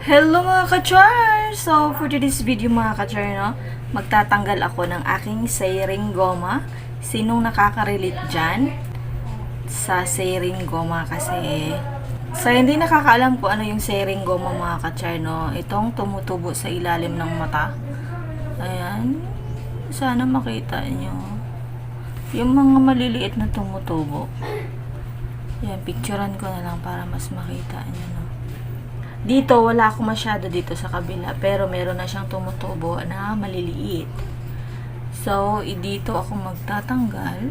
Hello mga ka-char! So, for today's video mga ka-char, no, magtatanggal ako ng aking seiring goma. Sinong nakaka-relate dyan sa seiring goma kasi sa hindi nakakaalam ko ano yung seiring goma mga ka-char, no, itong tumutubo sa ilalim ng mata. Ayan. Sana makita nyo. Yung mga maliliit na tumutubo. Ayan, picturean ko na lang para mas makita nyo, no. Dito, wala ako masyado dito sa kabila. Pero meron na siyang tumutubo na maliliit. So, dito ako magtatanggal.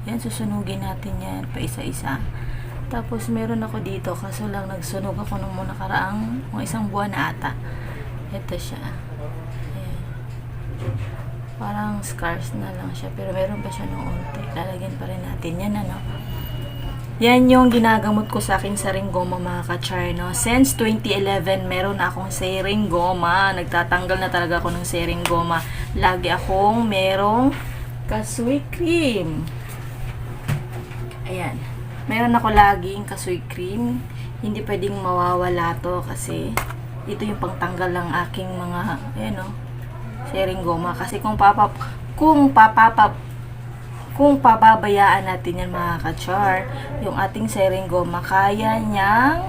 Yan, susunugin natin yan pa isa-isa. Tapos, meron ako dito. Kaso lang, nagsunog ako nung muna karaang mga isang buwan na ata. Ito siya. Ayan. Parang scars na lang siya. Pero meron pa siya nung unti. Lalagyan pa rin natin yan, ano. Yan yung ginagamot ko sa aking seiring goma mga ka-char, no? Since 2011, meron na akong seiring goma. Nagtatanggal na talaga ako ng seiring goma. Lagi akong merong kasoy cream. Ayan. Meron ako laging kasoy cream. Hindi pwedeng mawawala to kasi ito yung pangtanggal ng aking mga, ayan, no? Seiring goma. Kasi kung pababayaan natin yan mga ka-char, yung ating seiring goma, kaya niyang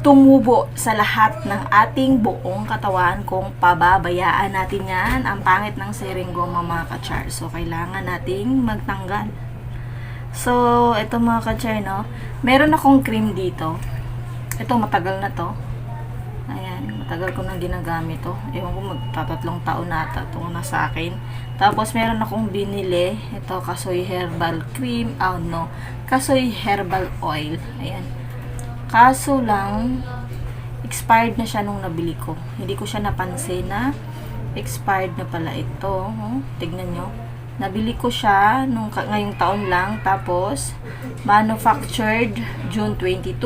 tumubo sa lahat ng ating buong katawan kung pababayaan natin yan. Ang pangit ng seiring goma mga ka-char. So, kailangan nating magtanggal. So, ito mga ka-char, no? Meron akong cream dito. Ito, matagal na to. Ayan, matagal ko nang ginagamit to. Ewan ko, magtatatlong taon na ata itong nasa akin. Tapos, meron akong binili. Ito, Kasoy Herbal Cream. Kasoy Herbal Oil. Ayan. Kaso lang, expired na siya nung nabili ko. Hindi ko siya napansin na expired na pala ito. Tignan nyo. Nabili ko siya ngayong taon lang. Tapos, manufactured June 22.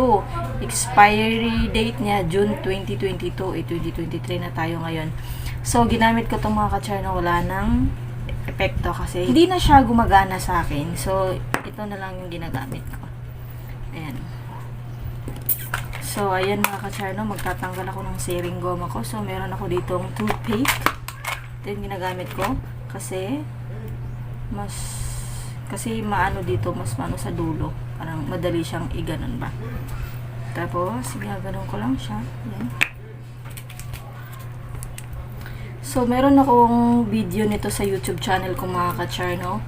Expiry date niya June 2022. 2023 na tayo ngayon. So, ginamit ko itong mga ka-char na wala ng epekto kasi hindi na siya gumagana sa akin. So, ito na lang yung ginagamit ko. Ayan. So, ayan mga ka-char, no, magtatanggal ako ng seiring goma ko. So, meron ako ditong toothpaste. Ito yung ginagamit ko kasi maano dito, mas maano sa dulo. Parang madali siyang iganon ba. Tapos, gaganon ko lang siya. Ayan. So, meron akong video nito sa YouTube channel ko mga ka-char, no?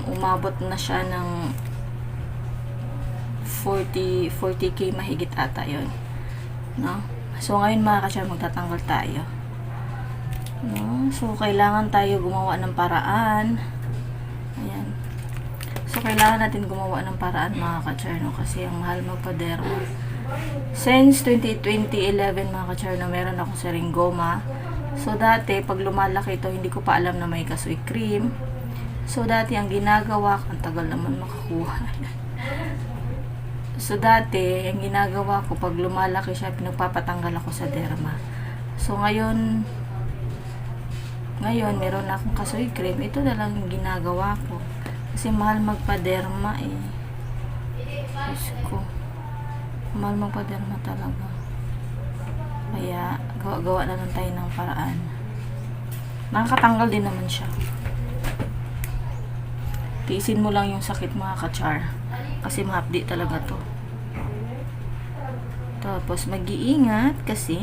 Umabot na siya ng 40k mahigit ata yun. No? So, ngayon mga ka-char, magtatanggal tayo. No? So, kailangan tayo gumawa ng paraan. Ayan. So, kailangan natin gumawa ng paraan mga ka-char, no? Kasi ang mahal magpa-derma. Since 2011 mga ka-char, no, meron akong seiring goma. So, dati, pag lumalaki ito, hindi ko pa alam na may kasoy cream. So, dati, ang ginagawa ko, ang tagal naman makakuha. So, dati, ang ginagawa ko, pag lumalaki siya, pinagpapatanggal ako sa derma. So, ngayon, meron na akong kasoy cream. Ito na lang yung ginagawa ko. Kasi mahal magpa-derma eh. Diyos ko. Mahal magpa-derma talaga. Kaya, gawa na lang tayo ng paraan. Nakakatanggal din naman siya. Tiisin mo lang yung sakit mga ka-char. Kasi mahapdi talaga to. Tapos, mag-iingat kasi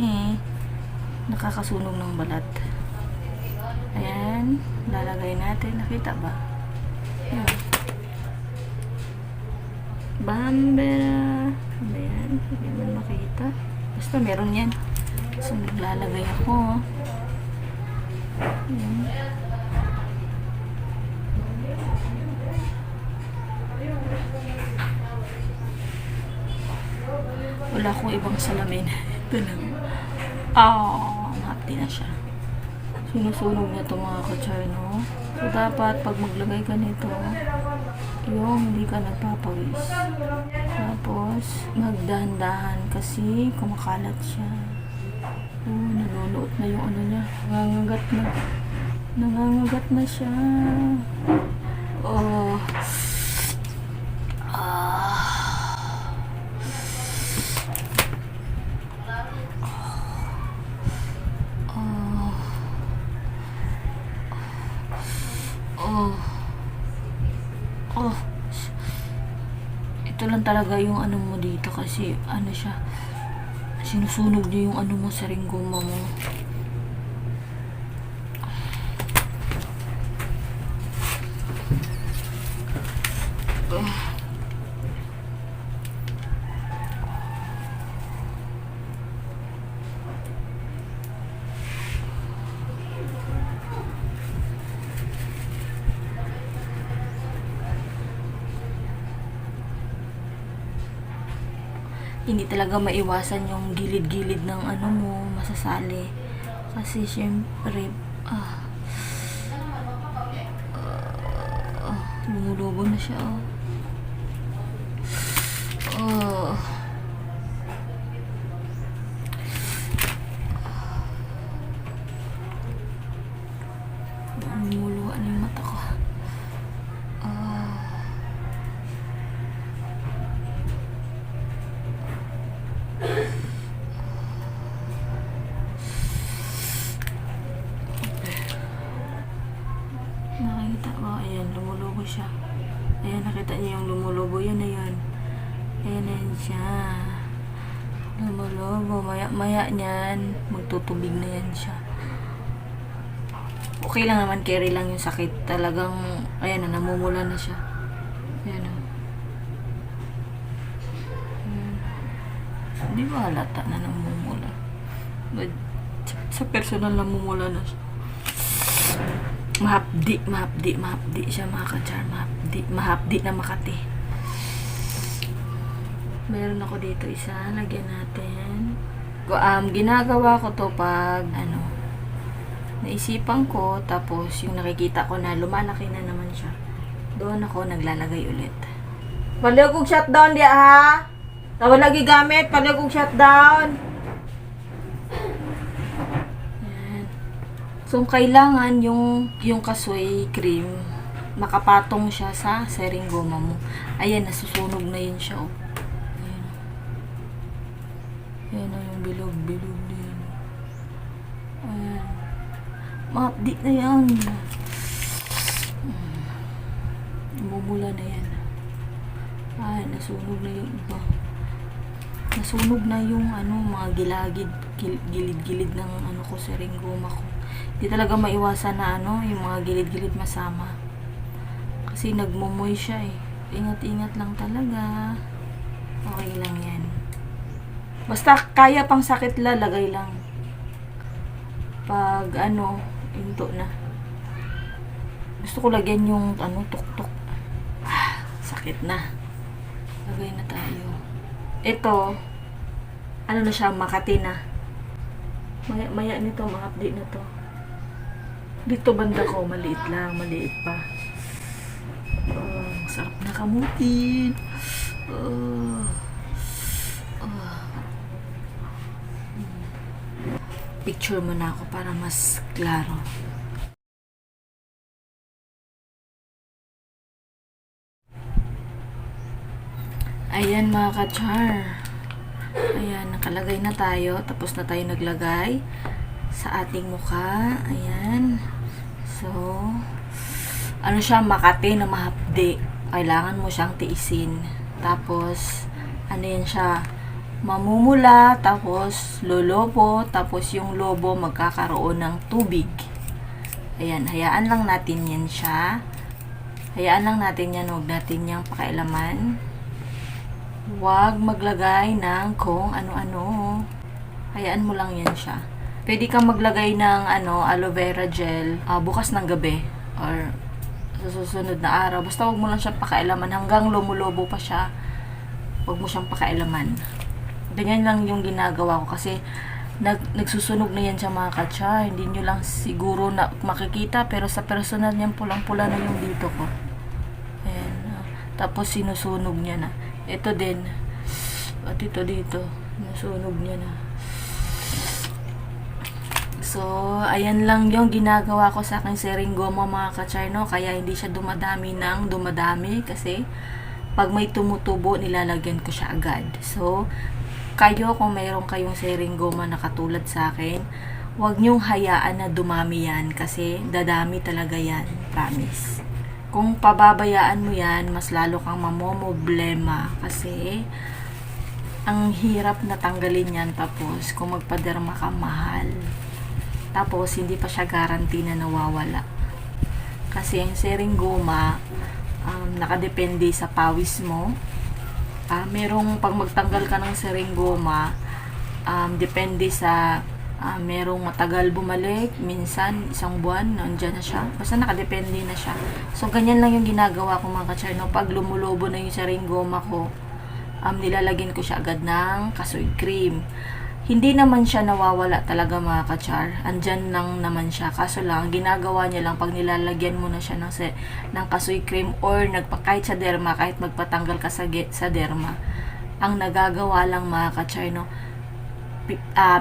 nakakasunog ng balat. Ayan. Lalagay natin. Nakita ba? Ayan. Bambera. Ayan. Hindi mo makita. Basta meron yan. So, naglalagay ako. Ayan. Wala akong ibang salamin. Ito na. Mahapdi na siya. Sinusunog na ito mga ka-char, no? So, dapat pag maglagay ka nito, yung hindi ka nagpapawis. Tapos, magdahan-dahan kasi kumakalat siya. Nanunuot na yung ano niya. Nangangagat na siya. Oh. Oh. Ito lang talaga yung ano mo dito kasi ano siya. Sinusunog niya yung ano mo sa ringgoma mo. Hindi talaga maiwasan yung gilid-gilid ng ano mo, masasali. Kasi syempre, lumulubo na siya. Lumuluha na yung mata ko. Nakikita ko, ayan, lumulubo siya. Ayan, nakita niya yung lumulubo. Yan na yun. Ayan na yun siya. Lumulubo. Maya niyan, magtutubig na yan siya. Okay lang naman, carry lang yung sakit. Talagang, ayan na, namumula na siya. Ayan na. Hindi ba halata na namumula? But, sa personal namumula na siya. Mahapdi siya mga ka-char. Mahapdi na Makati. Meron ako dito isa, lagyan natin. Ginagawa ko to pag naisipan ko, tapos yung nakikita ko na lumalaki na naman siya, doon ako naglalagay ulit. Palagong shutdown diya ha. Tawa lagi gamit, palagong shutdown. So, kailangan yung kasway cream, makapatong siya sa seringgoma mo. Ayan, nasusunog na yun siya. Oh. Ayan. Ayan na yung bilog-bilog na yun. Ayan. Ma-update na yan. Bumula na yan. Ay, nasunog na yung iba. Nasunog na yung mga gilid-gilid ng ko seringgoma ko. Hindi talaga maiwasan na yung mga gilid-gilid masama. Kasi nagmumoy siya eh. Ingat-ingat lang talaga. Okay lang yan. Basta kaya pang sakit lalagay lang. Pag hinto na. Gusto ko lagyan yung tuk-tuk. Sakit na. Lagay na tayo. Ito, na siya, Makati na. Maya nito, ma-update na to. Dito banda ko, maliit pa. Sarap na kamutin. Picture mo na ako para mas klaro. Ayan mga ka-char. Ayan, nakalagay na tayo. Tapos na tayo naglagay sa ating mukha. Ayan. So, siya, Makati na mahapdi. Kailangan mo siyang tiisin. Tapos, yan siya, mamumula, tapos lolobo, tapos yung lobo magkakaroon ng tubig. Ayan, hayaan lang natin yan siya. Hayaan lang natin yan, huwag natin yang pakailaman. Huwag maglagay ng kung ano-ano. Hayaan mo lang yan siya. Pwede kang maglagay ng aloe vera gel bukas ng gabi or sa susunod na araw. Basta huwag mo lang siyang pakailaman hanggang lumulobo pa siya. Huwag mo siyang pakailaman. Ganyan lang yung ginagawa ko kasi nagsusunog na yan siya mga ka-char. Hindi nyo lang siguro na makikita pero sa personal niyan pulang-pula na yung dito ko. Ayan. Tapos sinusunog niya na. Ito din. At ito dito. Nasunog niya na. So, ayan lang yung ginagawa ko sa aking seringgoma mga ka-char, no? Kaya hindi siya dumadami kasi pag may tumutubo, nilalagyan ko siya agad. So, kayo kung mayroon kayong seringgoma na katulad sa akin, huwag niyong hayaan na dumami yan kasi dadami talaga yan. Promise. Kung pababayaan mo yan, mas lalo kang mamomoblema kasi ang hirap na tanggalin yan, tapos kung magpaderma ka, mahal. Tapos hindi pa siya guarantee na nawawala. Kasi ang seringoma, nakadepende sa pawis mo. Merong pag magtanggal ka ng seringoma, depende sa merong matagal bumalik, minsan isang buwan, nandyan na siya. Basta nakadepende na siya. So, ganyan lang yung ginagawa ko mga ka-char. No? Pag lumulobo na yung seringoma ko, nilalagyan ko siya agad ng kasoy cream. Hindi naman siya nawawala talaga mga ka-char. Andyan lang naman siya. Kaso lang, ginagawa niya lang pag nilalagyan mo na siya ng kasoy cream or kahit sa derma, kahit magpatanggal ka sa derma, ang nagagawa lang mga ka-char, no?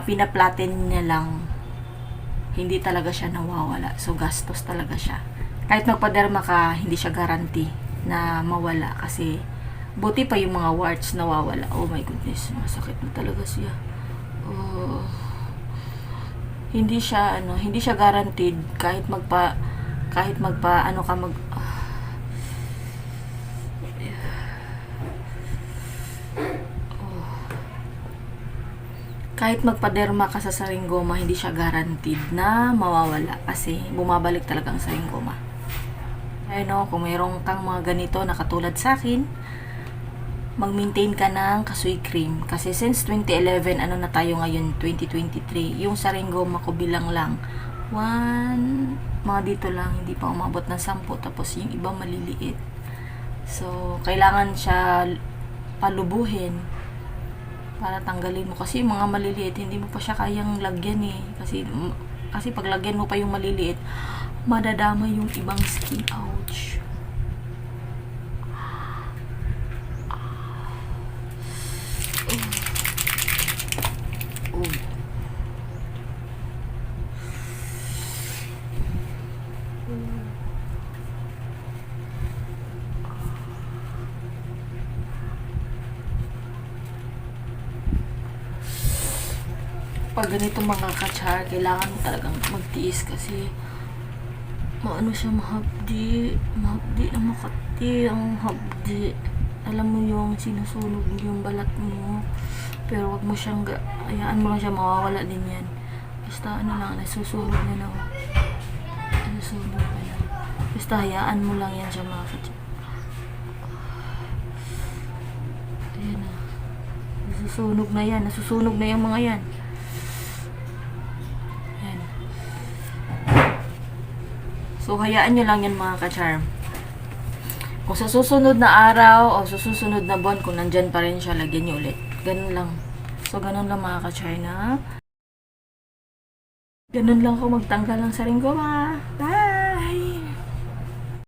Pinaplatin niya lang, hindi talaga siya nawawala. So gastos talaga siya. Kahit magpaderma ka, hindi siya guarantee na mawala kasi buti pa yung mga warts nawawala. Oh my goodness, masakit na talaga siya. Hindi siya guaranteed kahit magpa ano ka kahit magpaderma ka sa saringgoma, hindi siya guaranteed na mawawala kasi bumabalik talaga ang saringgoma. Ayun, kung mayroong kang mga ganito na katulad sa akin, mag-maintain ka ng kasoy cream. Kasi since 2011, ano na tayo ngayon, 2023, yung saringgoma ko bilang lang, mga dito lang, hindi pa umabot ng 10, tapos yung iba maliliit. So, kailangan siya palubuhin para tanggalin mo. Kasi yung mga maliliit, hindi mo pa siya kayang lagyan eh. Kasi pag lagyan mo pa yung maliliit, madadama yung ibang skin. Ouch. Pag ganito mga ka-char, kailangan mo talagang magtiis kasi siya, mahapdi na makati ang hapdi. Alam mo yung sinusunog yung balat mo, pero wag mo siyang hayaan mo lang siya, mawawala din yan. Basta nasusunog na lang. Nasusunog na lang. Basta hayaan mo lang yan siya mga ka-char. Ayan na. Nasusunog na yung mga yan. So, hayaan nyo lang yan mga ka-charm. Kung sa susunod na araw o sa susunod na buwan, kung nandyan pa rin siya, lagyan nyo ulit. Ganun lang. So, ganun lang mga ka-charm na. Ganun lang ako magtanggal ng saringgoma. Bye!